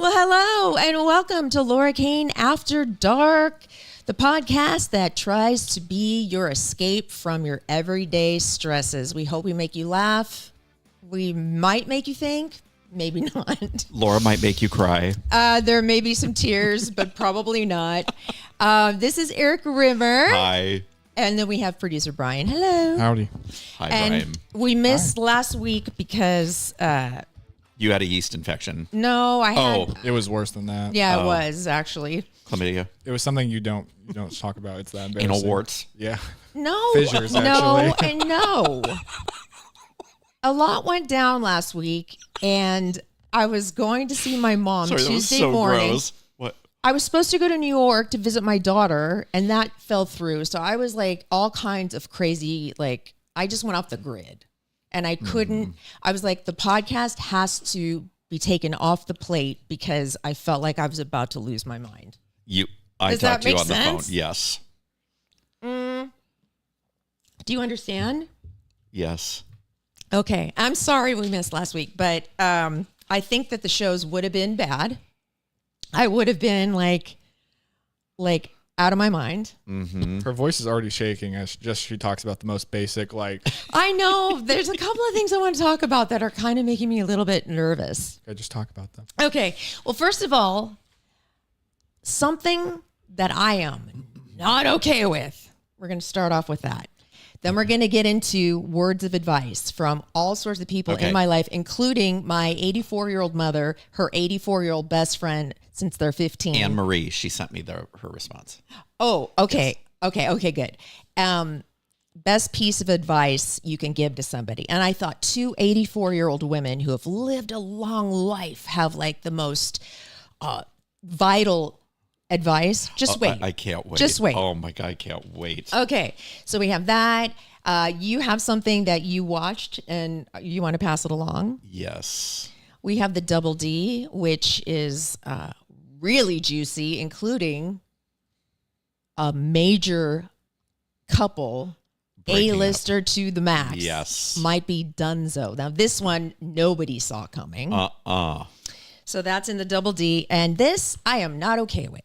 Well, hello and welcome to Laura Cain After Dark, the podcast that tries to be your escape from your everyday stresses. We hope we make you laugh. We might make you think. Maybe not. Laura might make you cry. There may be some tears, but probably not. This is Eric Rimmer. Hi. And then we have producer Brian. Hello. Howdy. Hi, And Brian. we missed last week because... You had a yeast infection. no, I had... Oh. It was worse than that. Yeah, it was actually. Chlamydia. It was something you don't talk about. It's that embarrassing. Anal warts. Yeah. No. Fissures, no, actually. and no. A lot went down last week, and I was going to see my mom Sorry, that was Tuesday so morning. gross. What? I was supposed to go to New York to visit my daughter, and that fell through. So I was like all kinds of crazy, like I just went off the grid, and I couldn't. I was like, the podcast has to be taken off the plate because I felt like I was about to lose my mind. I Does that talked to you make on the phone. sense? Yes. Do you understand? Yes. Okay, I'm sorry we missed last week, but I think that the shows would have been bad. I would have been like out of my mind. Her voice is already shaking as she talks about the most basic, like, I know there's a couple of things I want to talk about that are kind of making me a little bit nervous. I just talk about them. Okay, well, first of all, something that I am not okay with. We're going to start off with that. Then we're going to get into words of advice from all sorts of people in my life, including my 84-year-old mother, her 84-year-old best friend since they're 15. Anne Marie, she sent me her response. Oh, okay. Yes. Okay, good. Best piece of advice you can give to somebody. And I thought 2 84-year-old women who have lived a long life have like the most vital advice. Just wait. I can't wait. Just wait. Oh my God, I can't wait. Okay, so we have that. You have something that you watched and you want to pass it along. Yes. We have the Double D, which is really juicy, including a major couple, Breaking A-lister to the max. Yes. Might be dunzo. Now, this one, nobody saw coming. So that's in the Double D. And this, I am not okay with.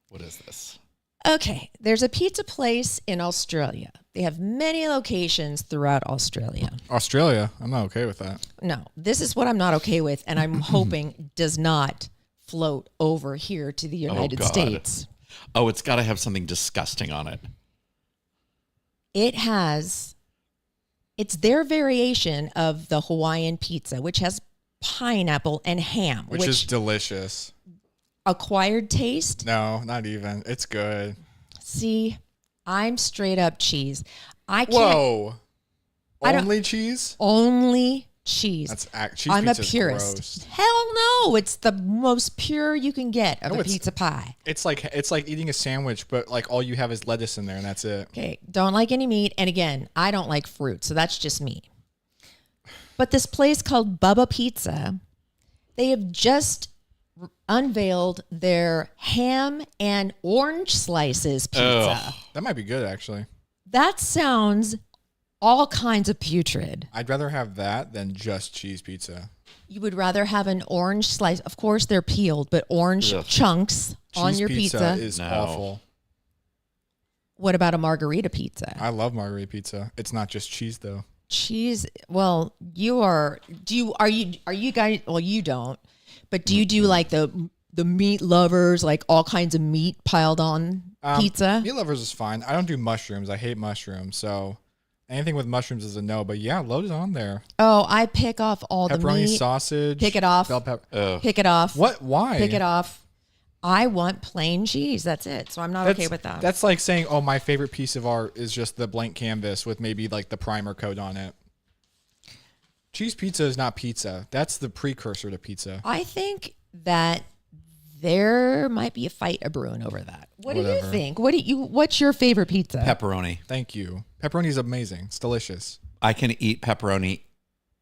What is this? Okay, there's a pizza place in Australia. They have many locations throughout Australia. Australia, I'm not okay with that. No, this is what I'm not okay with, and I'm hoping does not float over here to the United States. Oh, it's got to have something disgusting on it. It's their variation of the Hawaiian pizza, which has pineapple and ham, Which is delicious. Acquired taste. No, not even. It's good. See, I'm straight up cheese. I can't. Whoa. I don't- Only cheese? Only cheese. Cheese I'm a pizza's purist. gross. Hell no! It's the most pure you can get of a pizza pie. It's like eating a sandwich, but like all you have is lettuce in there, and that's it. Okay, don't like any meat, and again, I don't like fruit, so that's just me. But this place called Bubba Pizza, they have just unveiled their ham and orange slices pizza. Ugh. That might be good, actually. That sounds all kinds of putrid. I'd rather have that than just cheese pizza. You would rather have an orange slice. Of course, they're peeled, but orange chunks on Cheese your pizza. is awful. What about a margarita pizza? I love margarita pizza. It's not just cheese though. Cheese. Well, are you guys? Well, you don't. But do you do like the meat lovers, like all kinds of meat piled on pizza? Meat lovers is fine. I don't do mushrooms. I hate mushrooms. So anything with mushrooms is a no. But yeah, load it on there. Oh, I pick off all the Pepperoni meat. sausage. Pick it off. Bell pepper. Pick it off. What? Why? Pick it off. I want plain cheese. That's it. So I'm not okay with that. That's like saying, oh, my favorite piece of art is just the blank canvas with maybe like the primer coat on it. Cheese pizza is not pizza. That's the precursor to pizza. I think that there might be a fight brewing over that. What do you think? What's your favorite pizza? Pepperoni. Thank you. Pepperoni is amazing. It's delicious. I can eat pepperoni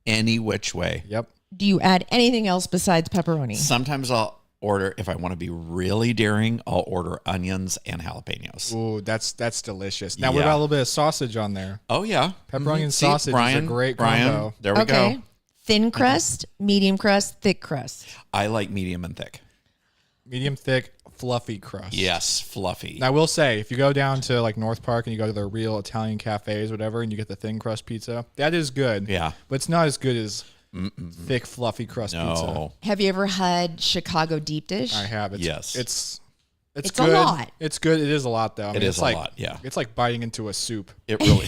any which way. Yep. Do you add anything else besides pepperoni? Sometimes I'll order, if I want to be really daring, I'll order onions and jalapenos. Ooh, that's delicious. Now, what Yeah. about a little bit of sausage on there? Oh, yeah. Pepperoni and See, sausage is a great combo. There we go. Thin crust, medium crust, thick crust. I like medium and thick. Medium thick, fluffy crust. Yes, fluffy. And I will say, if you go down to like North Park and you go to the real Italian cafes, whatever, and you get the thin crust pizza, that is good. Yeah. But it's not as good as thick, fluffy crust pizza. No. Have you ever had Chicago deep dish? I have. Yes. It's a good. lot. It's good. It is a lot, though. I mean, It is it's a like, lot, yeah. It's like biting into a soup. It really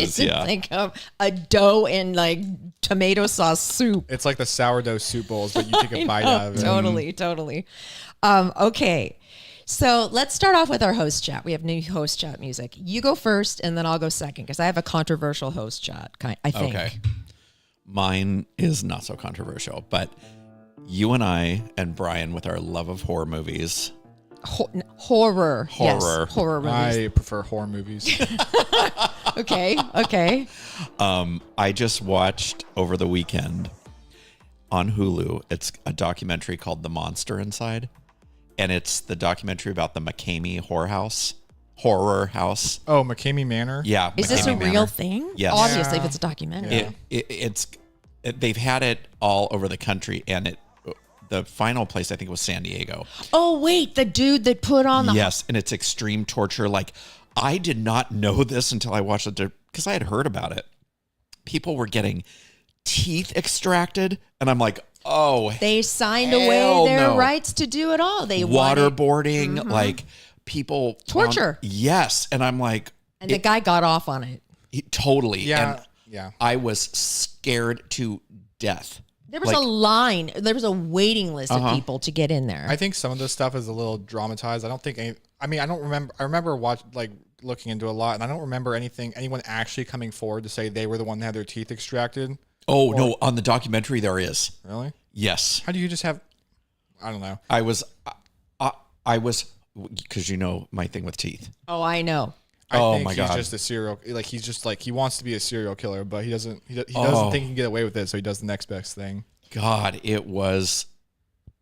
is, yeah. Like a dough and like tomato sauce soup. It's like the sourdough soup bowls, but you take a bite out of it. Totally. Okay. So let's start off with our host chat. We have new host chat music. You go first, and then I'll go second because I have a controversial host chat, I think. Okay. Mine is not so controversial, but you and I and Brian, with our love of horror movies. Horror. Yes, Horror. horror movies. I prefer horror movies. Okay. I just watched over the weekend on Hulu. It's a documentary called The Monster Inside. And it's the documentary about the McCamey horror house. Oh, McCamey Manor? Yeah. Is this a McCamey real Manor. thing? Yes. Obviously, Yeah. if it's a documentary. Yeah. They've had it all over the country, and the final place I think was San Diego. Oh, wait, the dude that put on the... Yes, and it's extreme torture. Like, I did not know this until I watched it because I had heard about it. People were getting teeth extracted, and I'm like, oh, They signed hell away their no. rights to do it all. They wanted... waterboarding, like people Torture. Yes, and I'm like, And the guy got off on it. totally. Yeah. And Yeah. I was scared to death. There was a line. There was a waiting list Uh-huh. of people to get in there. I think some of this stuff is a little dramatized. I don't think I don't remember. I remember looking into a lot, and I don't remember anyone actually coming forward to say they were the one that had their teeth extracted. Oh, no, on the documentary there is. Really? Yes. How do you just have? I don't know. I was because you know my thing with teeth. Oh, I know. I Oh think my he's God. just a serial. Like he wants to be a serial killer, but he doesn't. He doesn't think he can get away with it, so he does the next best thing. God, it was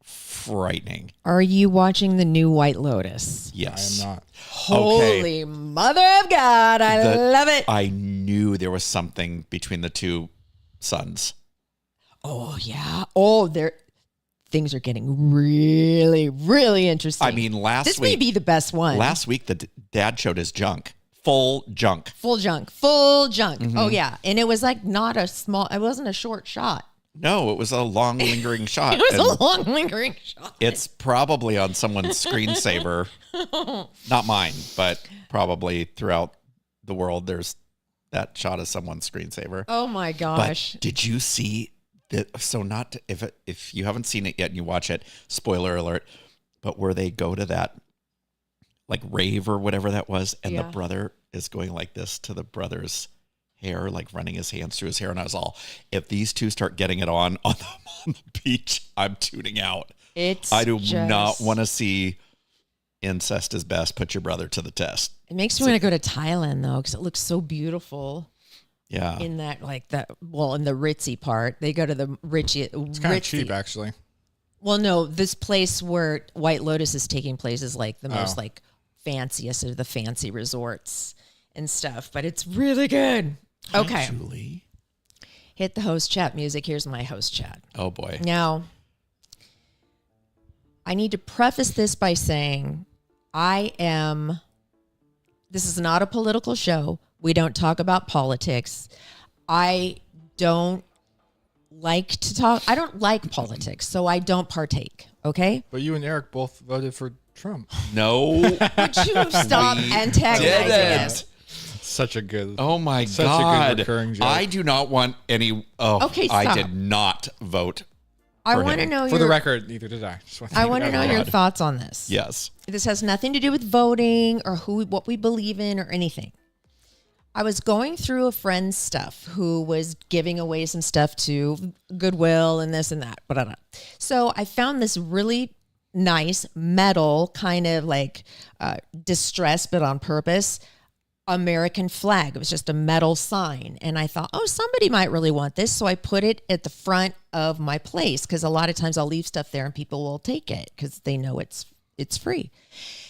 frightening. Are you watching the new White Lotus? Yes. I am not. Holy mother of God. I love it. I knew there was something between the two sons. Oh, yeah. Oh, things are getting really, really interesting. I mean, this may be the best one. Last week, the dad showed his junk. Full junk. Full junk. Full junk. Mm-hmm. Oh, yeah. And it was like it wasn't a short shot. No, it was a long, lingering shot. It was And a long, lingering shot. it's probably on someone's screensaver. Not mine, but probably throughout the world, there's that shot of someone's screensaver. Oh, my But gosh. did you see that? So not if you haven't seen it yet and you watch it, spoiler alert, but where they go to that like rave or whatever that was, and the Yeah. brother is going like this to the brother's hair, like running his hands through his hair, and I was all, if these two start getting it on the beach, I'm tuning out. I do not want to see incest is best. Put your brother to the test. It makes me want to go to Thailand, though, because it looks so beautiful. Yeah. In that, in the ritzy part, they go to the ritzy. It's kind of cheap, actually. Well, no, this place where White Lotus is taking place is like the most like fanciest of the fancy resorts and stuff, but it's really good. Okay. Julie. Hit the host chat music. Here's my host chat. Oh boy. Now, I need to preface this by saying this is not a political show. We don't talk about politics. I don't like politics, so I don't partake, okay? But you and Eric both voted for Trump. No. Would you stop antagonizing us? Such a good. Oh my Such God. a good recurring joke. I do not want any. Oh, Okay, I stop. did not vote. I for want to him. know For the record, neither did I. I want to know your thoughts on this. Yes. This has nothing to do with voting or what we believe in or anything. I was going through a friend's stuff who was giving away some stuff to Goodwill and this and that. Blah, blah. So I found this really nice metal kind of like distress, but on purpose, American flag. It was just a metal sign. And I thought, oh, somebody might really want this. So I put it at the front of my place because a lot of times I'll leave stuff there and people will take it because they know it's free.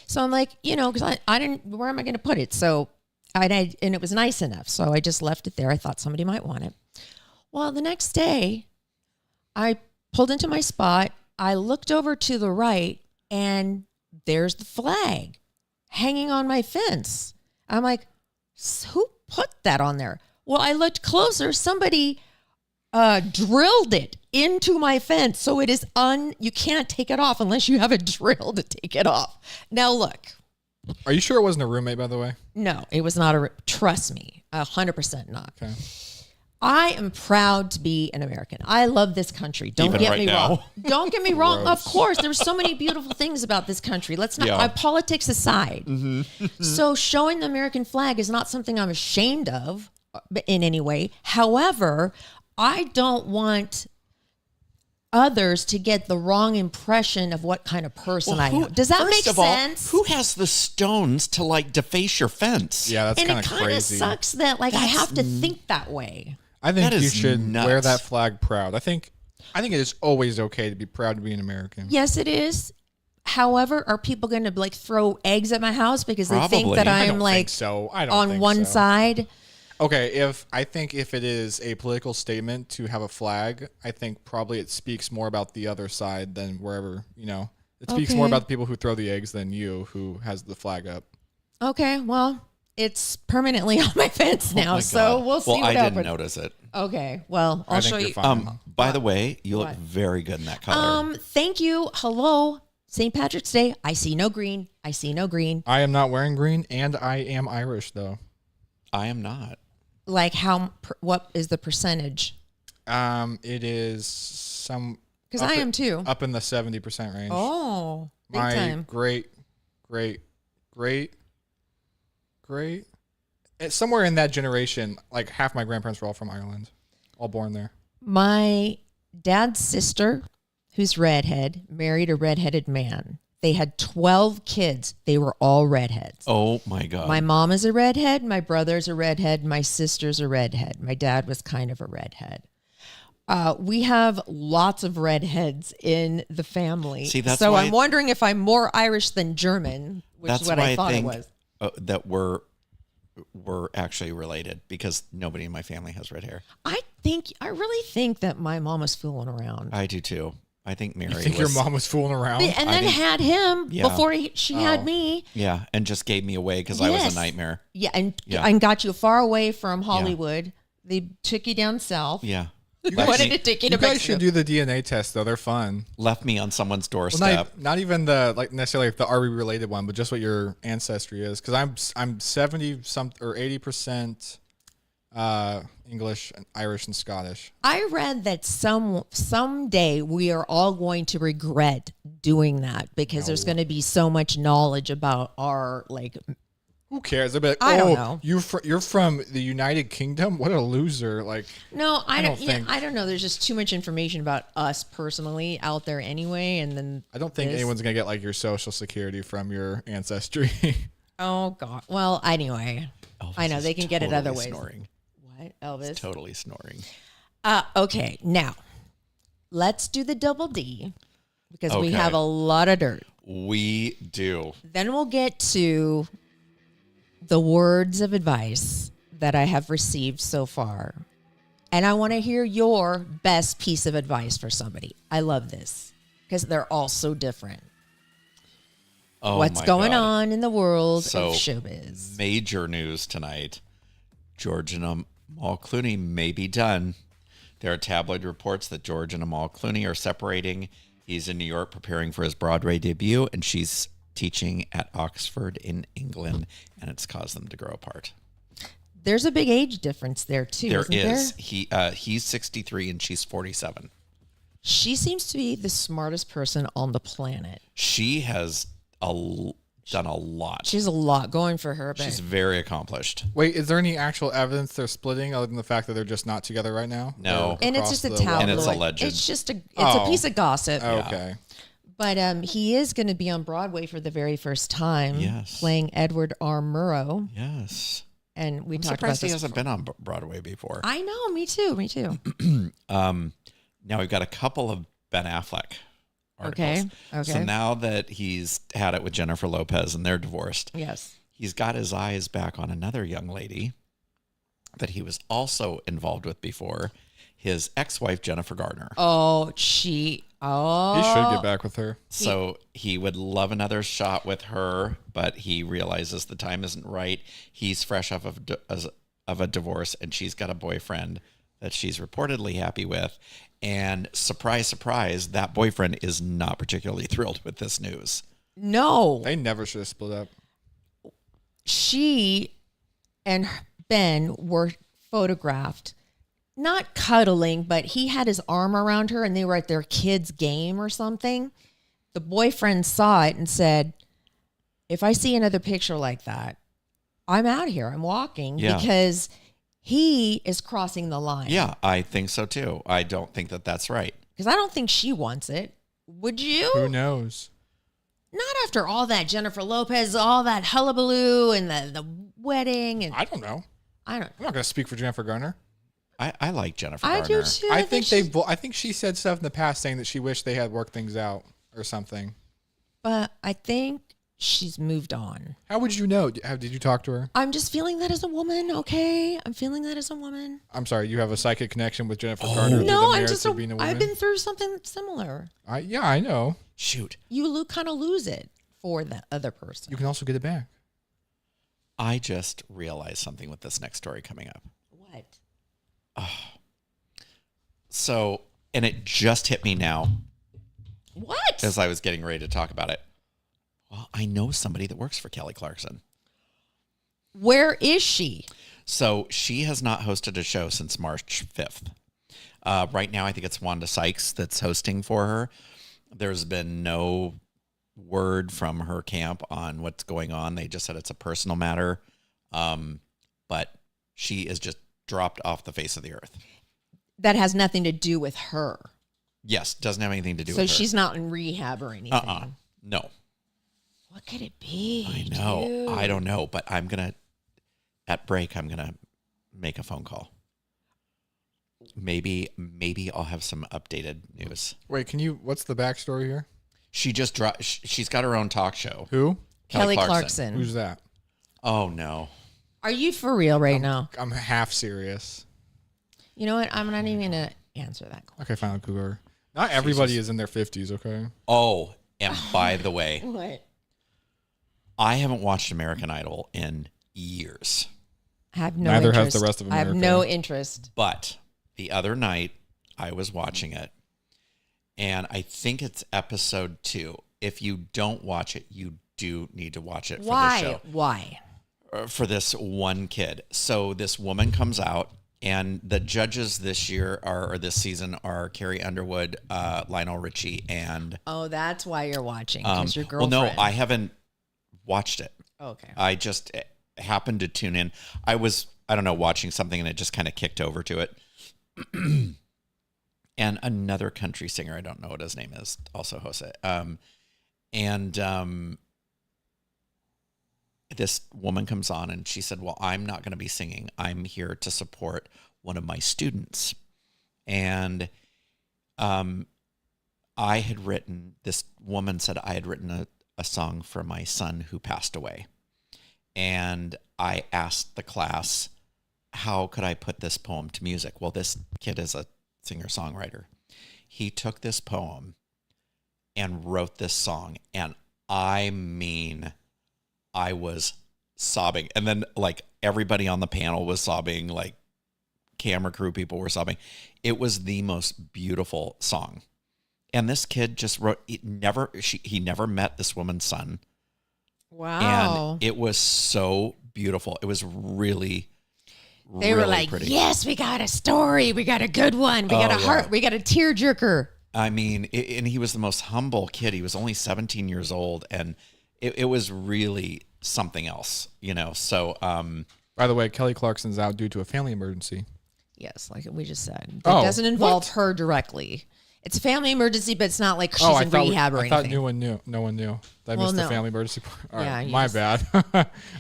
So I'm like, because I didn't, where am I going to put it? So and it was nice enough. So I just left it there. I thought somebody might want it. Well, the next day, I pulled into my spot. I looked over to the right, and there's the flag hanging on my fence. I'm like, who put that on there? Well, I looked closer. Somebody drilled it into my fence. So it is you can't take it off unless you have a drill to take it off. Now, look. Are you sure it wasn't a roommate, by the way? No, it was not trust me, 100% not. Okay. I am proud to be an American. I love this country. Don't Even get right me now. wrong. Don't get me wrong. Of Gross. course, there's so many beautiful things about this country. Let's not politics aside. So showing the American flag is not something I'm ashamed of in any way. However, I don't want others to get the wrong impression of what kind of person I am. Does that make sense? Who has the stones to like deface your fence? Yeah, that's and kind it of kind of crazy. sucks that I have to think that way. I think That you is should nuts. wear that flag proud. I think it is always okay to be proud to be an American. Yes, it is. However, are people going to like throw eggs at my house because they think Probably. that I I'm don't like think so. I don't on think one so. side? Okay, if it is a political statement to have a flag, I think probably it speaks more about the other side than wherever, it speaks more Okay. about the people who throw the eggs than you who has the flag up. Okay, well, it's permanently on my fence now, My so God. we'll see Well, what I happens. didn't notice it. Okay, well, I'll I show think you. you're fine. By the way, you look What? very good in that color. Thank you. Hello, St. Patrick's Day. I see no green. I see no green. I am not wearing green, and I am Irish, though. I am not. Like what is the percentage? It is some Because up I at- am too. up in the 70% range. Oh, big My time. great, it's somewhere in that generation, like half my grandparents were all from Ireland, all born there. My dad's sister, who's redhead, married a redheaded man. They had 12 kids. They were all redheads. Oh my God. My mom is a redhead. My brother's a redhead. My sister's a redhead. My dad was kind of a redhead. We have lots of redheads in the family. See, that's so why- I'm wondering if I'm more Irish than German, which That's is what why I thought think it was. that we're actually related because nobody in my family has red hair. I really think that my mom was fooling around. I do too. I think Mary I think was, your mom was fooling around. And then had him Yeah. before she had me. yeah, and just gave me away because I was Yes. a nightmare. Yeah, and Yeah. and got you far away from Hollywood. They took you down south. Yeah. Wanted to take you to You guys Mexico. should do the DNA test, though. They're fun. Left me on someone's Well, doorstep. not even necessarily the are we related one, but just what your ancestry is. Because I'm 70 or 80% English, and Irish, and Scottish. I read that someday we are all going to regret doing that because there's going to be so much knowledge about our Who cares? They'll be like, I don't know. You're from the United Kingdom? What a loser! Like, No, I don't. don't think- I don't know. There's just too much information about us personally out there anyway, and then I don't think this. anyone's gonna get like your social security from your ancestry. Oh God. Well, anyway, Elvis I know is they can get it other totally ways. Snoring. What, Elvis? Totally snoring. Okay, now let's do the double D because we Okay. have a lot of dirt. We do. Then we'll get to the words of advice that I have received so far. And I want to hear your best piece of advice for somebody. I love this because they're all so different. Oh What's my going God. on in the world So, of showbiz? Major news tonight. George and Amal Clooney may be done. There are tabloid reports that George and Amal Clooney are separating. He's in New York preparing for his Broadway debut, and she's teaching at Oxford in England, and it's caused them to grow apart. There's a big age difference there too, There isn't is. there? He's 63 and she's 47. She seems to be the smartest person on the planet. She has done a lot. She has a lot going for her, but She's very accomplished. Wait, is there any actual evidence they're splitting other than the fact that they're just not together right now? No. and it's Across just a the tabloid. And it's alleged. It's just a Oh. piece of gossip. Okay. But he is going to be on Broadway for the very first time, Yes. playing Edward R. Murrow. Yes. And we I'm talked about surprised he this. hasn't been on Broadway before. I know, me too, me too. Now we've got a couple of Ben Affleck articles. Okay. So now that he's had it with Jennifer Lopez and they're divorced, Yes. he's got his eyes back on another young lady that he was also involved with before. his ex-wife, Jennifer Garner. Oh, He should get back with her. So he would love another shot with her, but he realizes the time isn't right. He's fresh off of a divorce, and she's got a boyfriend that she's reportedly happy with. And surprise, surprise, that boyfriend is not particularly thrilled with this news. No. They never should have split up. She and Ben were photographed, not cuddling, but he had his arm around her and they were at their kid's game or something. The boyfriend saw it and said, if I see another picture like that, I'm out of here. I'm walking because he is crossing the line. Yeah, I think so too. I don't think that that's right. Because I don't think she wants it. Would you? Who knows? Not after all that Jennifer Lopez, all that hullabaloo and the wedding. And I don't know. I'm not going to speak for Jennifer Garner. I like Jennifer I Garner. do too. I think I think she said stuff in the past saying that she wished they had worked things out or something. But I think she's moved on. How would you know? Did you talk to her? I'm just feeling that as a woman, okay? I'm feeling that as a woman. I'm sorry, you have a psychic connection with Jennifer Garner. No, I'm just being a woman. I've been through something similar. I know. Shoot. You kind of lose it for the other person. You can also get it back. I just realized something with this next story coming up. What? So, and it just hit me now. What? As I was getting ready to talk about it. Well, I know somebody that works for Kelly Clarkson. Where is she? So she has not hosted a show since March 5th. Right now, I think it's Wanda Sykes that's hosting for her. There's been no word from her camp on what's going on. They just said it's a personal matter. But she is just dropped off the face of the earth. That has nothing to do with her. Yes, doesn't have anything to do with her. So she's not in rehab or anything. No. What could it be? I know. Dude? I don't know, but at break, I'm going to make a phone call. Maybe I'll have some updated news. Wait, what's the backstory here? She just she's got her own talk show. Who? Kelly Clarkson. Who's that? Oh, no. Are you for real now? I'm half serious. You know what? I'm not even going to answer that question. Okay, fine. I'll Google her. Not everybody is in their 50s, okay? Oh, and by the way, What? I haven't watched American Idol in years. I have no Neither interest. has the rest of America. I have no interest. But the other night, I was watching it, and I think it's episode 2. If you don't watch it, you do need to watch it for the show. Why? For this one kid. So this woman comes out, and the judges this season are Carrie Underwood, Lionel Richie, and... Oh, that's why you're watching, because your girlfriend... Well, no, I haven't watched it. Okay. I just happened to tune in. I was, watching something, and it just kind of kicked over to it. And another country singer, I don't know what his name is, also hosts it. This woman comes on and she said, well, I'm not going to be singing. I'm here to support one of my students. And this woman said I had written a song for my son who passed away. And I asked the class, how could I put this poem to music? Well, this kid is a singer-songwriter. He took this poem and wrote this song. And I was sobbing. And then everybody on the panel was sobbing, camera crew people were sobbing. It was the most beautiful song. And this kid just wrote, he never met this woman's son. Wow. And it was so beautiful. It was really, they were like, pretty. Yes, we got a story. We got a good one. We got a heart. We got a tearjerker. I mean, and he was the most humble kid. He was only 17 years old. And it was really something else, So, by the way, Kelly Clarkson's out due to a family emergency. Yes, like we just said. It doesn't involve her directly. It's a family emergency, but it's not like she's in rehab or anything. I thought no one knew. I missed the family emergency part. All right, my bad.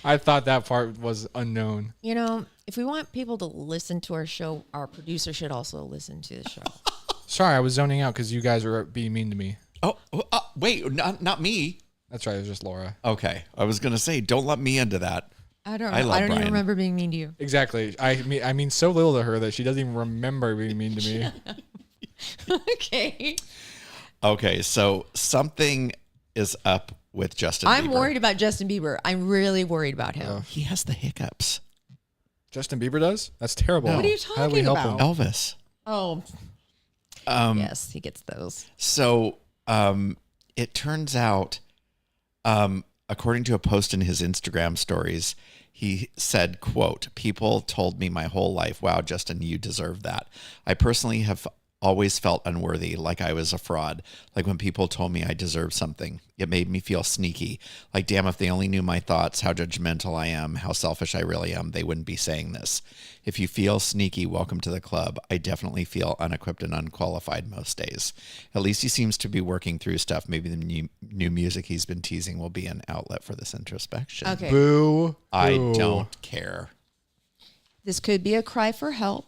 I thought that part was unknown. If we want people to listen to our show, our producer should also listen to the show. Sorry, I was zoning out because you guys were being mean to me. Oh, wait, not me. That's right. It was just Laura. Okay. I was going to say, don't let me into that. I don't Brian. even remember being mean to you. Exactly. I mean so little to her that she doesn't even remember being mean to me. Okay. Okay, so something is up with Justin Bieber. I'm worried about Justin Bieber. I'm really worried about him. He has the hiccups. Justin Bieber does? That's terrible. No. What are you How do we talking help about? him? Elvis. Oh. Yes, he gets those. So it turns out, according to a post in his Instagram stories, he said, quote, "People told me my whole life, wow, Justin, you deserve that. I personally have always felt unworthy, like I was a fraud, like when people told me I deserved something. It made me feel sneaky, like, damn, if they only knew my thoughts, how judgmental I am, how selfish I really am, they wouldn't be saying this. If you feel sneaky, welcome to the club. I definitely feel unequipped and unqualified most days. At least he seems to be working through stuff. Maybe the new music he's been teasing will be an outlet for this introspection." Okay. Boo. I don't care. This could be a cry for help,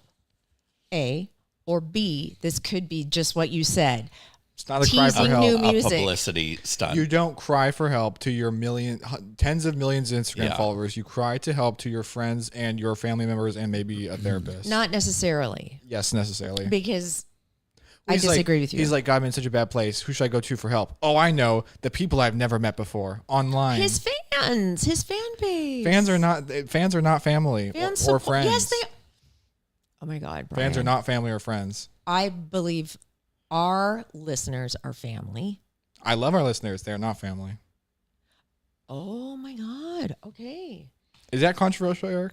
A, or B, this could be just what you said. It's not a cry for Teasing help. new A music. publicity stunt. You don't cry for help to your tens of millions of Instagram followers. You cry to help to your friends and your family members and maybe a therapist. Not necessarily, Yes, necessarily. because I He's disagree like, with you. He's like, God, I'm in such a bad place. Who should I go to for help? Oh, I know. The people I've never met before online. His fans, his fan base. Fans are not family Fans or support- friends. Yes, they. Oh my God, Brian. Fans are not family or friends. I believe our listeners are family. I love our listeners. They're not family. Oh my God. Okay, Is that controversial, Eric?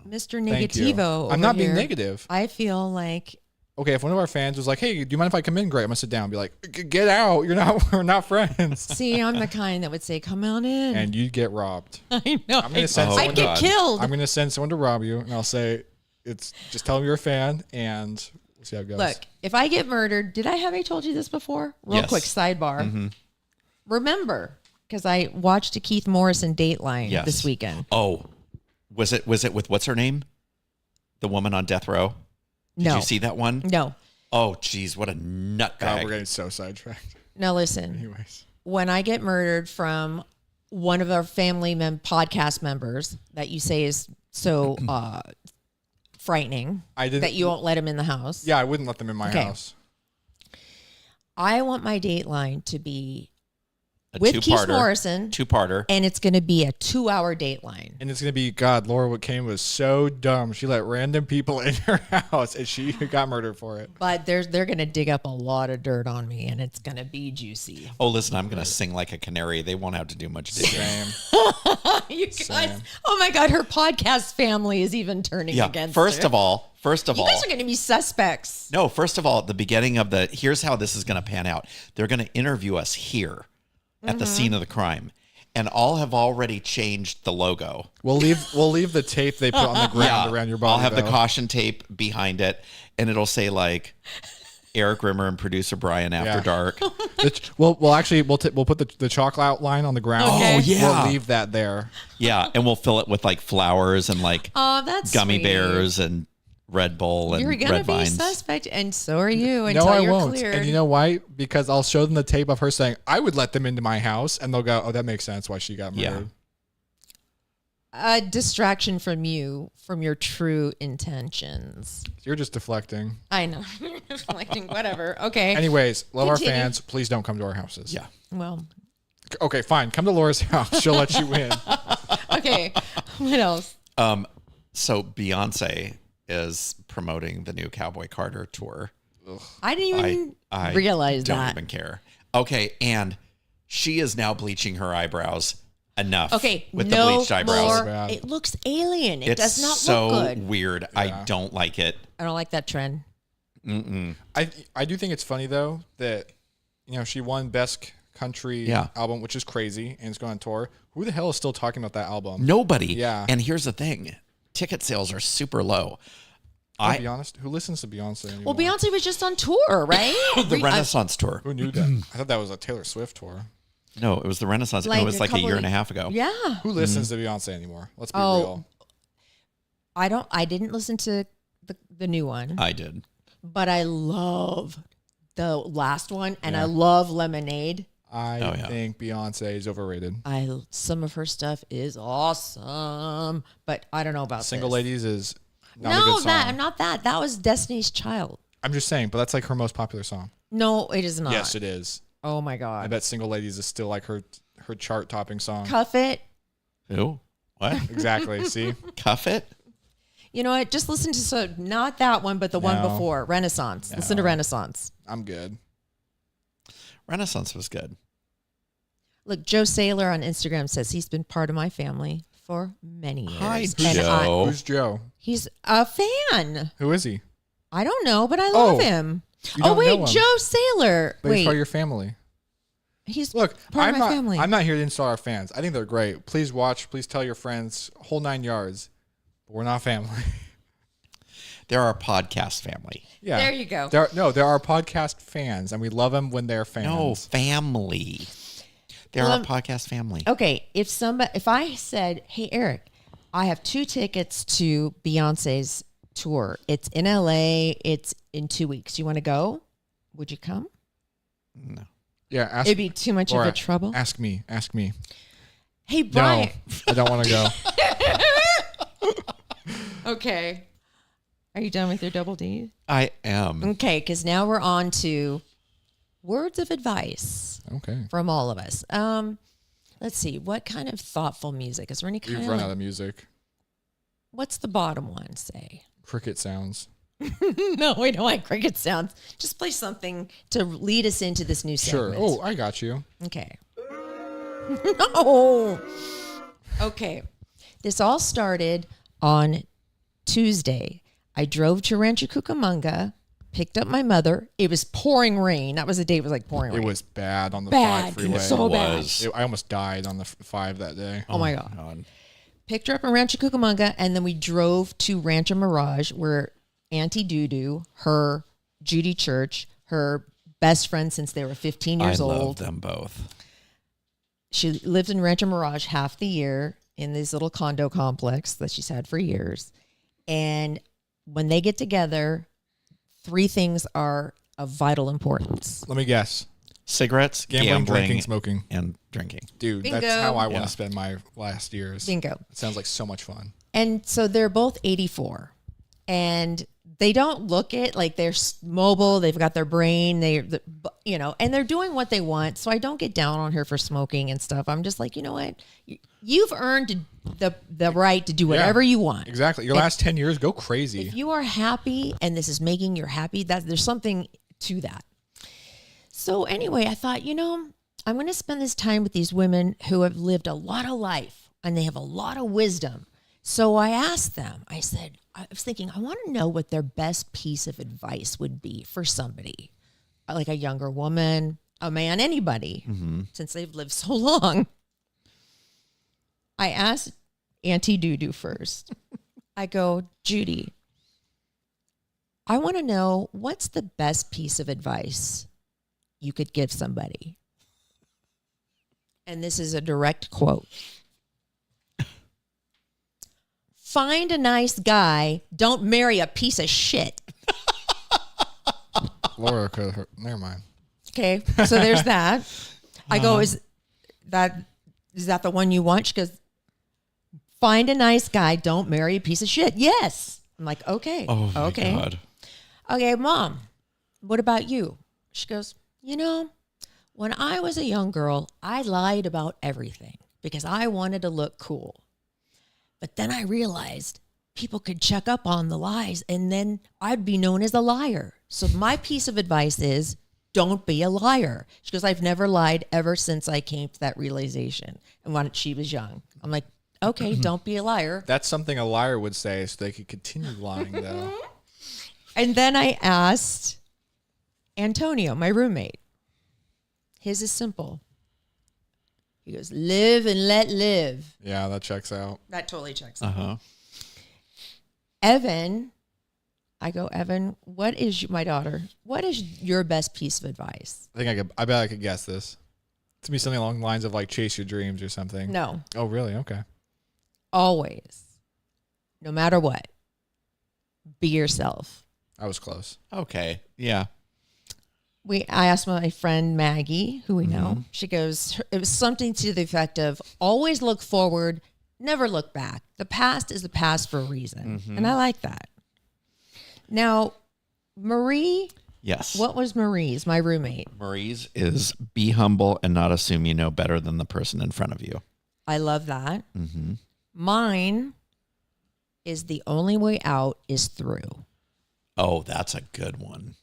Mr. Thank you. Negativo. I'm not over being here. negative. I feel like Okay, if one of our fans was like, "Hey, do you mind if I come in?" Great, I'm gonna sit down and be like, "Get out! We're not friends." See, I'm the kind that would say, "Come on in," And you'd get robbed. I know. I'm gonna send Oh, someone I'd get God. killed. I'm gonna send someone to rob you, and I'll say, "It's just tell them you're a fan, and we'll see how it goes." Look, if I get murdered, have I told you this before? Real Yes. quick sidebar. Remember, because I watched a Keith Morrison Dateline Yes. this weekend. Oh, was it with what's her name? The woman on death row? Did No. you see that one? No. Oh, geez, what a nutbag. God, we're getting so sidetracked. Now listen. Anyways, When I get murdered from one of our family podcast members that you say is so frightening I didn't. that you won't let him in the house. Yeah, I wouldn't let them in my Okay. house. I want my Dateline to be A with Keith two-parter. Morrison, Two-parter. and it's going to be a 2-hour Dateline. And it's gonna be God. Laura Cain was so dumb. She let random people in her house, and she got murdered for it. But they're going to dig up a lot of dirt on me, and it's going to be juicy. Oh, listen, I'm going to sing like a canary. They won't have to do much digging. Same. You guys, oh my God, her podcast family is even turning Yeah, against first her. of all, You guys are going to be suspects. no, first of all, at the beginning of here's how this is going to pan out. They're going to interview us here at the scene of the crime, and all have already changed the logo. We'll leave the tape they put on the ground around your body. I'll have the though. caution tape behind it, and it'll say like Eric Rimmer and producer Brian After Yeah. Dark. We'll put the chalk outline on the ground. Okay. Oh, yeah. We'll leave that there. Yeah, and we'll fill it with like flowers and like Oh, that's gummy sweet. bears and Red Bull and You're going to red be vines. suspect, and so are you No, until I you're won't. cleared. And you know why? Because I'll show them the tape of her saying, "I would let them into my house," and they'll go, "Oh, that makes sense why she got murdered." Yeah. A distraction from you, from your true intentions. You're just deflecting. I know. Deflecting, whatever. Okay. Anyways, love Continue. our fans. Please don't come to our houses. Yeah. Well, Okay, fine. Come to Laura's house. She'll let you in. okay. What else? So Beyonce is promoting the new Cowboy Carter tour. I didn't even I realize don't that. even care. Okay, and she is now bleaching her eyebrows enough. Okay, with no the bleached eyebrows. more. Bad. It looks alien. It It's does not so look good. weird. I don't like it. I don't like that trend. I do think it's funny though that she won Best Country album, which is crazy, and it's going on tour. Who the hell is still talking about that album? Nobody. Yeah. And here's the thing: ticket sales are super low. I'll be honest. Who listens to Beyonce anymore? Well, Beyonce was just on tour, right? The Renaissance tour. Who knew that? I thought that was a Taylor Swift tour. No, it was the Renaissance. Like it was a like a couple year of- and a half ago. Yeah. Who listens to Beyonce anymore? Let's be Oh. real. I didn't listen to the new one, I did. but I love the last one, and I love Lemonade. I think Beyonce is overrated. Some of her stuff is awesome, but I don't know about Single this. Ladies is not a good song. Not that. That was Destiny's Child. I'm just saying, but that's like her most popular song. No, it is not. Yes, it is. Oh my God. I bet Single Ladies is still like her chart topping song. Cuff It. Who? What? Exactly. See? Cuff It? You know what? Just listen to not that one, but the one before. Renaissance. No. Listen to Renaissance. I'm good. Renaissance was good. Look, Joe Saylor on Instagram says he's been part of my family for many years. Hi, And Joe. Who's Joe? He's a fan. Who is he? I don't know, but I love him. You don't know him. Joe Saylor. But he's part of your family. He's Look, part of my family. I'm not here to insult our fans. I think they're great. Please watch. Please tell your friends. Whole 9 yards. But we're not family. They're our podcast family. Yeah. There you go. There are podcast fans, and we love them when they're fans. No, family. They're our podcast family. Okay, if I said, "Hey Eric, I have 2 tickets to Beyonce's tour. It's in LA. It's in 2 weeks. You want to go? Would you come?" No. Yeah, It'd be too much Laura, of a trouble. Ask me. Hey Brian. No, I don't want to go. Okay. Are you done with your double D? I am. Okay, because now we're on to words of advice. Okay. From all of us. Let's see. What kind of thoughtful music? Is there any kind We've run out of music. What's the bottom one say? Cricket sounds. No, we don't like cricket sounds. Just play something to lead us into this new segment. Sure. Oh, I got you. Okay. No. Okay. This all started on Tuesday. I drove to Rancho Cucamonga, picked up my mother. It was pouring rain. That was the day it was like pouring rain. It was bad on the 5 freeway. So bad. I almost died on the 5 that day. Oh my God. Picked her up in Rancho Cucamonga, and then we drove to Rancho Mirage, where Auntie Doodoo, her Judy Church, her best friend since they were 15 years old. I love them both. She lived in Rancho Mirage half the year in this little condo complex that she's had for years. And when they get together, 3 things are of vital importance. Let me guess. Cigarettes, Gambling, drinking, smoking. And drinking. Dude, Bingo. that's how I want to spend my last years. Bingo. It sounds like so much fun. And so they're both 84. And they don't look it like they're mobile. They've got their brain. And they're doing what they want. So I don't get down on her for smoking and stuff. I'm just like, you know what? You've earned the right to do whatever you want. Exactly. Your last 10 years, go crazy. If you are happy and this is making you happy, there's something to that. So anyway, I thought, I'm going to spend this time with these women who have lived a lot of life and they have a lot of wisdom. So I asked them, I was thinking, I want to know what their best piece of advice would be for somebody, like a younger woman, a man, anybody, since they've lived so long. I asked Auntie Doodoo first. I go, Judy, I want to know what's the best piece of advice you could give somebody. And this is a direct quote. Find a nice guy. Don't marry a piece of shit. Laura could. Never mind. Okay, so there's that. I go, is that the one you want? She goes, find a nice guy. Don't marry a piece of shit. Yes. I'm like, okay. Oh, my okay. God. Okay, Mom, what about you? She goes, when I was a young girl, I lied about everything because I wanted to look cool. But then I realized people could check up on the lies and then I'd be known as a liar. So my piece of advice is don't be a liar. She goes, I've never lied ever since I came to that realization. And when she was young, I'm like, okay, don't be a liar. That's something a liar would say so they could continue lying, though. And then I asked Antonio, my roommate. His is simple. He goes, live and let live. Yeah, that checks out. That totally checks out. Uh-huh. Evan, I go, Evan, what is your best piece of advice? I bet I could guess this. To be something along the lines of like chase your dreams or something. No. Oh, really? Okay. Always, no matter what, be yourself. I was close. Okay. Yeah. I asked my friend Maggie, who we know. She goes, it was something to the effect of always look forward, never look back. The past is the past for a reason. And I like that. Now, Marie. Yes. What was Marie's, my roommate? Marie's is be humble and not assume you know better than the person in front of you. I love that. Mine is the only way out is through. Oh, that's a good one.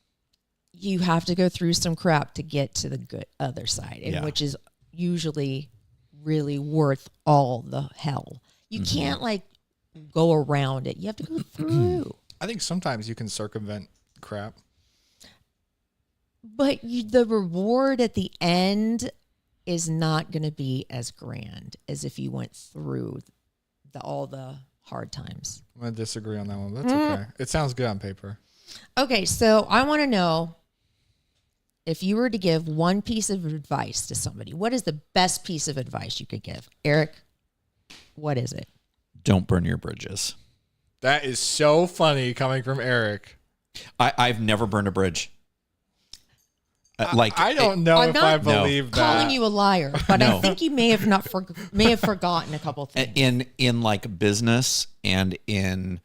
You have to go through some crap to get to the good other side, and which is usually really worth all the hell. You can't like go around it. You have to go through. I think sometimes you can circumvent crap. But the reward at the end is not going to be as grand as if you went through all the hard times. I'm going to disagree on that one. That's okay. It sounds good on paper. Okay, so I want to know, if you were to give one piece of advice to somebody, what is the best piece of advice you could give? Eric, what is it? Don't burn your bridges. That is so funny coming from Eric. I've never burned a bridge. I don't know if I believe that. I'm not calling you a liar, but I think you may have forgotten a couple things. In like business and in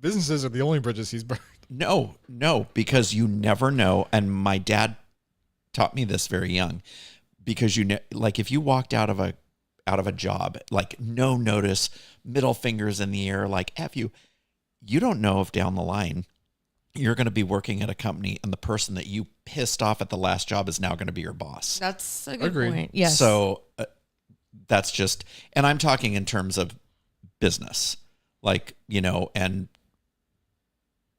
businesses are the only bridges he's burned. No, because you never know. And my dad taught me this very young, because like if you walked out of a job, like no notice, middle fingers in the air, like F you don't know if down the line you're going to be working at a company and the person that you pissed off at the last job is now going to be your boss. That's a good point. Yes. So that's just, and I'm talking in terms of business, like, and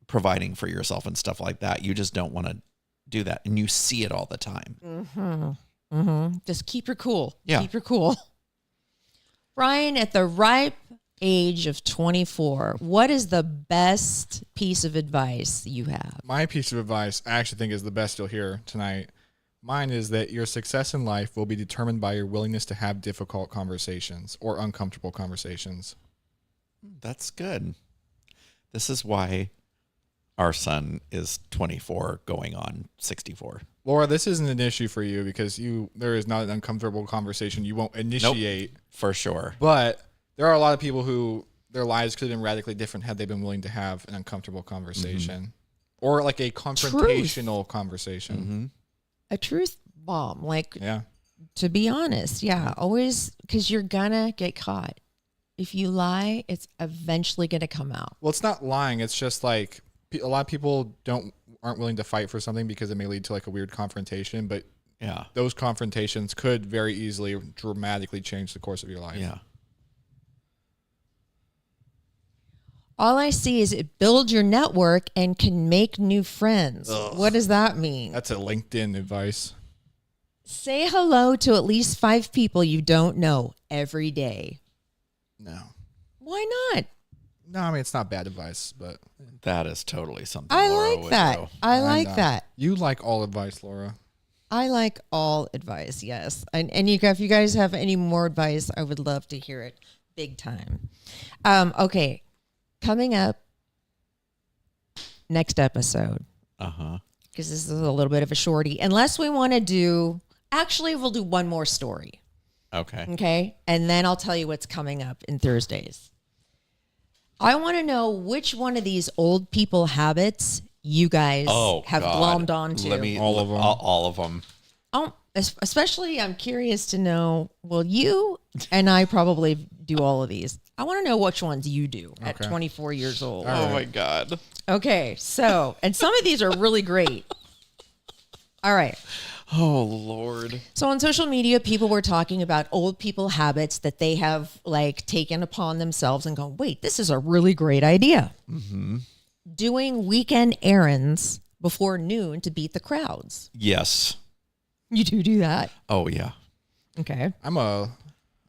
providing for yourself and stuff like that. You just don't want to do that. And you see it all the time. Just keep your cool. Yeah. Keep your cool. Brian, at the ripe age of 24, what is the best piece of advice you have? My piece of advice, I actually think, is the best you'll hear tonight. Mine is that your success in life will be determined by your willingness to have difficult conversations or uncomfortable conversations. That's good. This is why our son is 24 going on 64. Laura, this isn't an issue for you because there is not an uncomfortable conversation you won't initiate. Nope, for sure. But there are a lot of people who their lives could have been radically different had they been willing to have an uncomfortable conversation or like a confrontational conversation. A truth bomb. Like, to be honest, always, because you're going to get caught. If you lie, it's eventually going to come out. Well, it's not lying. It's just like a lot of people aren't willing to fight for something because it may lead to like a weird confrontation. But those confrontations could very easily dramatically change the course of your life. Yeah. All I see is it builds your network and can make new friends. Ugh. What does that mean? That's a LinkedIn advice. Say hello to at least 5 people you don't know every day. No. Why not? No, I mean, it's not bad advice, but that is totally something I Laura like that. Do. I like that. You like all advice, Laura. I like all advice, yes. And if you guys have any more advice, I would love to hear it big time. Okay. Coming up next episode. Because this is a little bit of a shorty. Unless we want to do, actually, we'll do one more story. Okay. And then I'll tell you what's coming up in Thursdays. I want to know which one of these old people habits you guys have glommed onto. All of them. All of them. Especially, I'm curious to know, well, you and I probably do all of these. I want to know which ones you do at 24 years old. Oh, my God. Okay, so, and some of these are really great. All right. Oh, Lord. So on social media, people were talking about old people habits that they have like taken upon themselves and gone, wait, this is a really great idea. Doing weekend errands before noon to beat the crowds. Yes. You do that? Oh, yeah. Okay. I'm a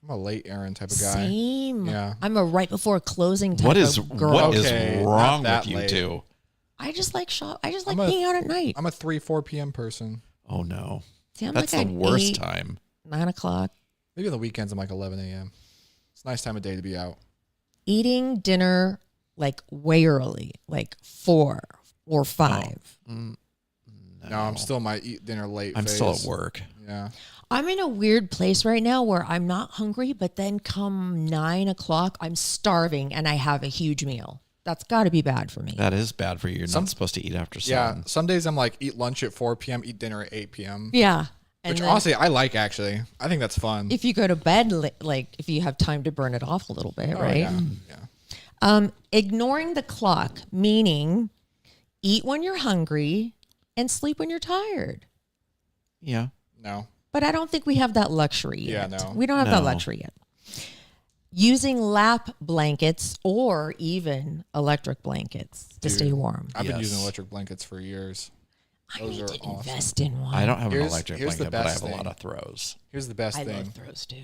late errand type of guy. Same. Yeah. I'm a right before closing type of girl. What is wrong with you two? I just like being out at night. I'm a 3-4 p.m. person. Oh, no. See, I'm That's like the worst time. 9 o'clock. Maybe on the weekends I'm like 11 a.m. It's a nice time of day to be out. Eating dinner like way early, like 4, or 5. No, I'm still my eat dinner late I'm phase. still at work. Yeah. I'm in a weird place right now where I'm not hungry, but then come 9 o'clock, I'm starving and I have a huge meal. That's got to be bad for me. That is bad for you. You're not supposed to eat after 7. Yeah. Some days I'm like, eat lunch at 4 p.m., eat dinner at 8 p.m. Yeah. And Which then honestly, I like actually. I think that's fun. if you go to bed, like if you have time to burn it off a little bit, right? Yeah. Ignoring the clock, meaning eat when you're hungry and sleep when you're tired. Yeah. No. But I don't think we have that luxury yet. Yeah, no. We don't have that luxury yet. Using lap blankets or even electric blankets to stay warm. I've been using electric blankets for years. I need to invest in one. I don't have an Here's electric the blanket, but I best have a lot thing. of throws. Here's the best I thing. love throws too.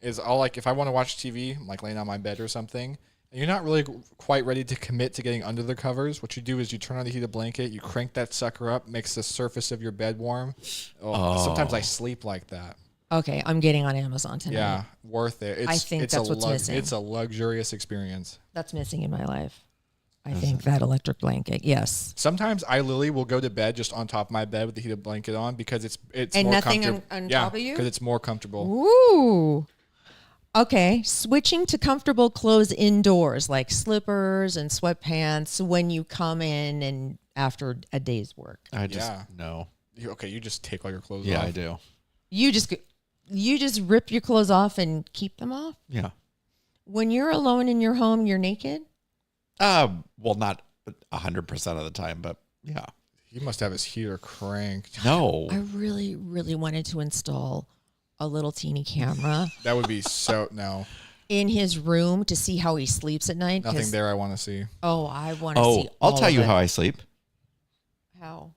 Is I'll like if I want to watch TV, I'm like laying on my bed or something, and you're not really quite ready to commit to getting under the covers. What you do is you turn on the heated blanket, you crank that sucker up, makes the surface of your bed warm. Sometimes I sleep like that. Okay, I'm getting on Amazon tonight. Yeah, worth it. I think that's what's missing. It's a luxurious experience. That's missing in my life. I think that electric blanket, yes. Sometimes I literally will go to bed just on top of my bed with the heated blanket on because it's and more nothing comfortable. on top of you? Because it's more comfortable. Ooh. Okay, switching to comfortable clothes indoors, like slippers and sweatpants when you come in and after a day's work. I just, no. You just take all your clothes off. Yeah, I do. You just rip your clothes off and keep them off? Yeah. When you're alone in your home, you're naked? Well, not 100% of the time, but yeah. He must have his heater cranked. No. I really, really wanted to install a little teeny camera That would be no. in his room to see how he sleeps at night. Nothing there I want to see. Oh, I want to see I'll tell you of it. how I sleep. How?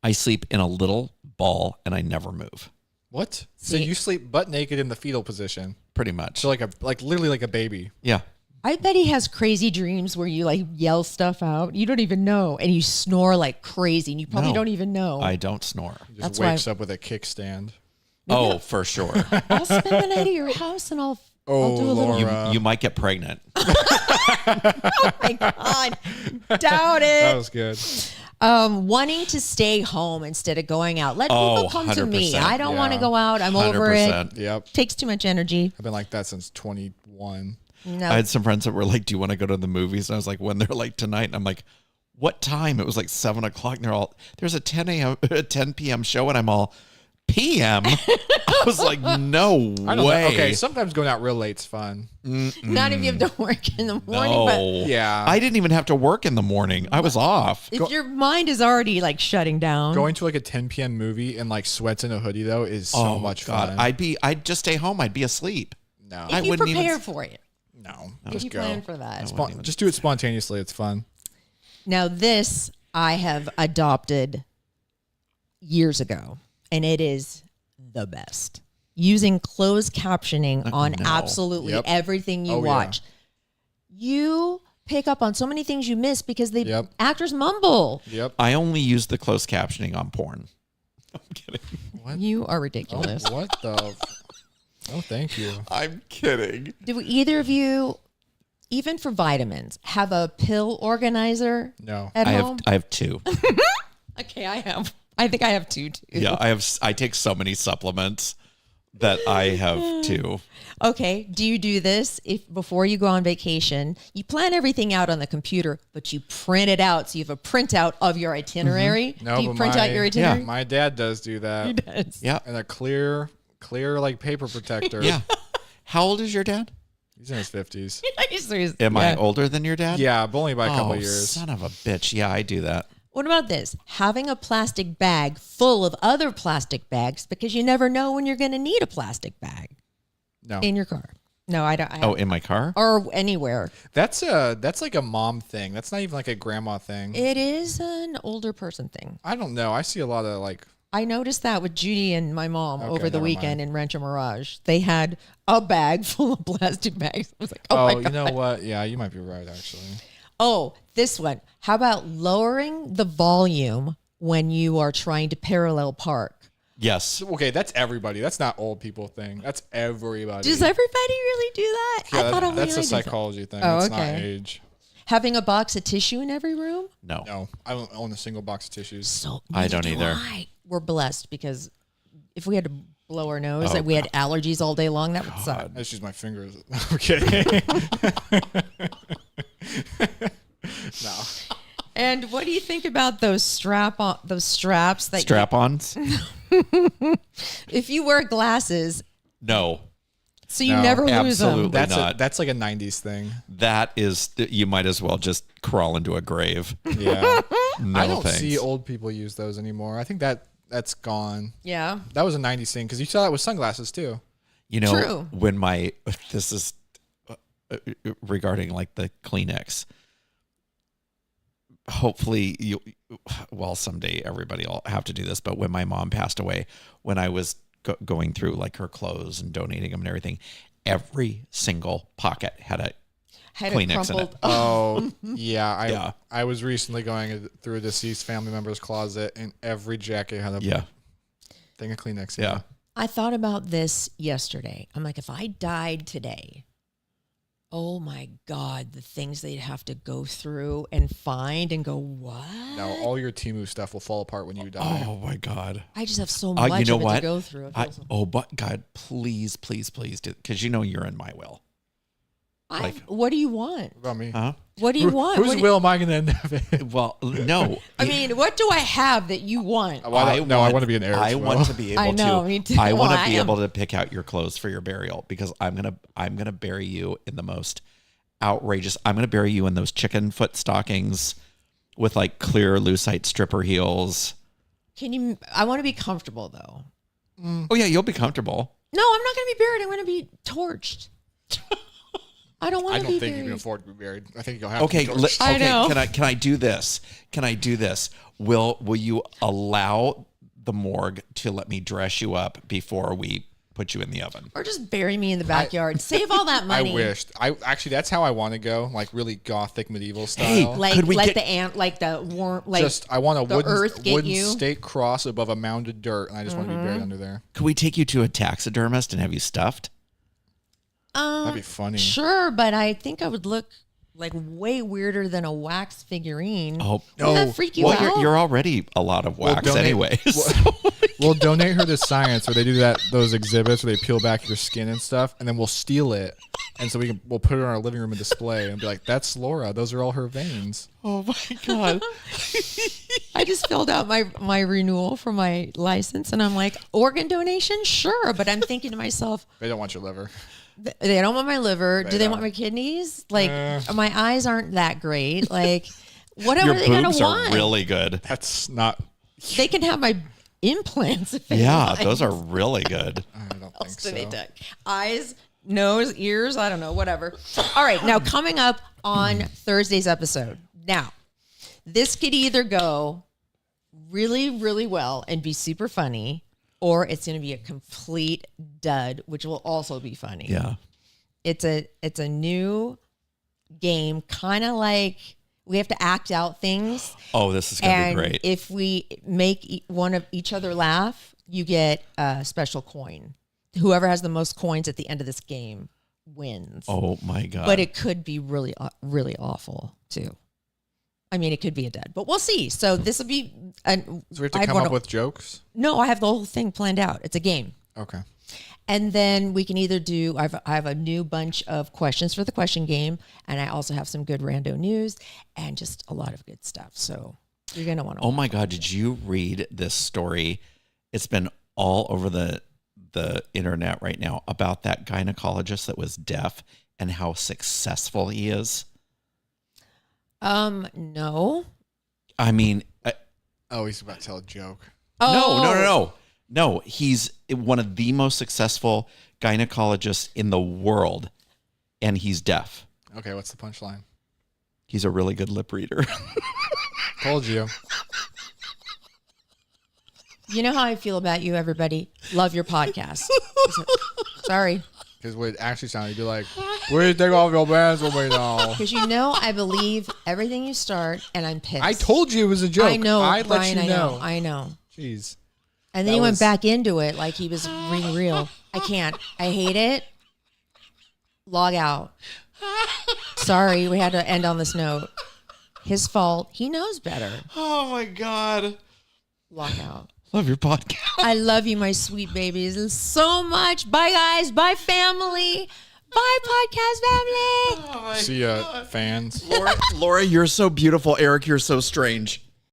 I sleep in a little ball and I never move. What? So you sleep butt naked in the fetal position. Pretty much. So like literally like a baby. Yeah. I bet he has crazy dreams where you like yell stuff out. You don't even know. And you snore like crazy and you probably don't even know. I don't snore. He just wakes up with a kickstand. For sure. I'll spend the night at your house and I'll do a little. You might get pregnant. Oh my God. Doubt it. That was good. Wanting to stay home instead of going out. Let people come to me. 100%. I don't want to go out. I'm over it. 100%. Yep. Takes too much energy. I've been like that since 21. No. I had some friends that were like, do you want to go to the movies? And I was like, when? They're like, tonight. And I'm like, what time? It was like 7 o'clock. And they're all, there's a 10 p.m. show. And I'm all, p.m.? I was like, no way. Okay, sometimes going out real late's fun. Not if you have to work in the morning. No. But Yeah. I didn't even have to work in the morning. I was off. if your mind is already like shutting down. Going to like a 10 p.m. movie and like sweats in a hoodie though is so much fun. I'd just stay home. I'd be asleep. No. if I you wouldn't prepare even- for it. No. If Just you go. plan for that. Just do it spontaneously. It's fun. Now, this I have adopted years ago, and it is the best. Using closed captioning on absolutely everything you watch. You pick up on so many things you miss because actors mumble. Yep. I only use the closed captioning on porn. I'm kidding. What? You are ridiculous. What the? Oh, thank you. I'm kidding. Do either of you, even for vitamins, have a pill organizer No. at home? I have 2. Okay, I have. I think I have 2 too. Yeah, I take so many supplements that I have 2. Okay, do you do this if before you go on vacation, you plan everything out on the computer, but you print it out so you have a printout of your itinerary? No, do you but print out your itinerary? My dad does do that. He does. Yeah. And a clear like paper protector. Yeah. How old is your dad? He's in his 50s. Am I older than your dad? Yeah, but only by a couple of years. Son of a bitch. Yeah, I do that. What about this? Having a plastic bag full of other plastic bags because you never know when you're going to need a plastic bag No. in your car. No, I don't. In my car? Or anywhere. That's like a mom thing. That's not even like a grandma thing. It is an older person thing. I don't know. I see a lot of like. I noticed that with Judy and my mom over the never weekend mind. in Rancho Mirage. They had a bag full of plastic bags. I was like, oh my God. You know what? Yeah, you might be right, actually. Oh, this one. How about lowering the volume when you are trying to parallel park? Yes. Okay, that's everybody. That's not old people thing. That's everybody. Does everybody really do that? Yeah, I thought only that's I a did that. psychology thing. Oh, That's not okay. age. Having a box of tissue in every room? No, I don't own a single box of tissues. So I don't either. We're blessed because if we had to blow our nose, we had allergies all day long, that would suck. I just use my fingers. I'm kidding. No. And what do you think about those straps that strap-ons? If you wear glasses, no. So you never lose them. That's like a 90s thing. That is, you might as well just crawl into a grave. Yeah. No, I don't thanks. see old people use those anymore. I think that's gone. Yeah. That was a 90s thing because you saw that with sunglasses too. You know, True. when this is regarding like the Kleenex. Hopefully someday everybody will have to do this. But when my mom passed away, when I was going through like her clothes and donating them and everything, every single pocket had a Kleenex in it. Oh, yeah. I was recently going through a deceased family member's closet, and every jacket had a thing of Kleenex. Yeah. I thought about this yesterday. I'm like, if I died today, oh my God, the things they'd have to go through and find and go, what? Now all your Temu stuff will fall apart when you die. Oh my God. I just have so much of it to go through. But God, please do, because you're in my will. What do you want? What about me? Huh? What do you want? Whose will am I going to end up in? Well, no. I mean, what do I have that you want? I want to be an heir. I want to be able I know, me too. I want to be able to pick out your clothes for your burial, because I'm gonna bury you in the most outrageous. I'm gonna bury you in those chicken foot stockings with like clear lucite stripper heels. I want to be comfortable though. Oh yeah, you'll be comfortable. No, I'm not going to be buried. I'm going to be torched. I don't want to be buried. I don't think you can afford to be buried. I think you'll have to be torched. I know. Can I do this? Will you allow the morgue to let me dress you up before we put you in the oven? Or just bury me in the backyard. Save all that money. I wished. Actually, that's how I want to go, like really gothic medieval style. Hey, like the warm, like I want a wooden you. stake cross above a mound of dirt, and I just want to be buried under there. Could we take you to a taxidermist and have you stuffed? That'd be funny. Sure, but I think I would look like way weirder than a wax figurine. Oh, no. Doesn't that freak you out? You're already a lot of wax anyways. We'll donate her to science, where they do those exhibits where they peel back your skin and stuff, and then we'll steal it, and so we'll put it in our living room and display, and be like, "That's Laura. Those are all her veins." Oh my God! I just filled out my renewal for my license, and I'm like, organ donation, sure, but I'm thinking to myself, they don't want your liver. They don't want my liver. Do they want my kidneys? Like, my eyes aren't that great. Like, whatever they gonna want. Your boobs are really good. That's not. They can have my implants. If those are really good. I don't think so. Eyes, nose, ears. I don't know. Whatever. All right. Now, coming up on Thursday's episode. Now, this could either go really, really well and be super funny, or it's going to be a complete dud, which will also be funny. Yeah. It's a new game, kind of like we have to act out things. Oh, this is going to be great. If we make one of each other laugh, you get a special coin. Whoever has the most coins at the end of this game wins. Oh my God. But it could be really, really awful too. I mean, it could be a dud, but we'll see. So this will be. So we have to come up with jokes? No, I have the whole thing planned out. It's a game. Okay. And then we can either do. I have a new bunch of questions for the question game, and I also have some good rando news and just a lot of good stuff. So you're gonna want to. Oh my God! Did you read this story? It's been all over the internet right now about that gynecologist that was deaf and how successful he is. No. I mean, he's about to tell a joke. Oh. No. He's one of the most successful gynecologists in the world, and he's deaf. Okay, what's the punchline? He's a really good lip reader. Told you. You know how I feel about you, everybody. Love your podcast. Sorry. Because what it actually sounded, you'd be like, "Where do you take off your pants with me now?" Because I believe everything you start, and I'm pissed. I told you it was a joke. I know, I'd Brian, let you know. I know. Jeez. And then he went back into it like he was being real. I can't. I hate it. Log out. Sorry, we had to end on this note. His fault. He knows better. Oh my God. Lockout. Love your podcast. I love you, my sweet babies, so much. Bye, guys. Bye, family. Bye, podcast family. See ya, fans. Laura, you're so beautiful. Eric, you're so strange.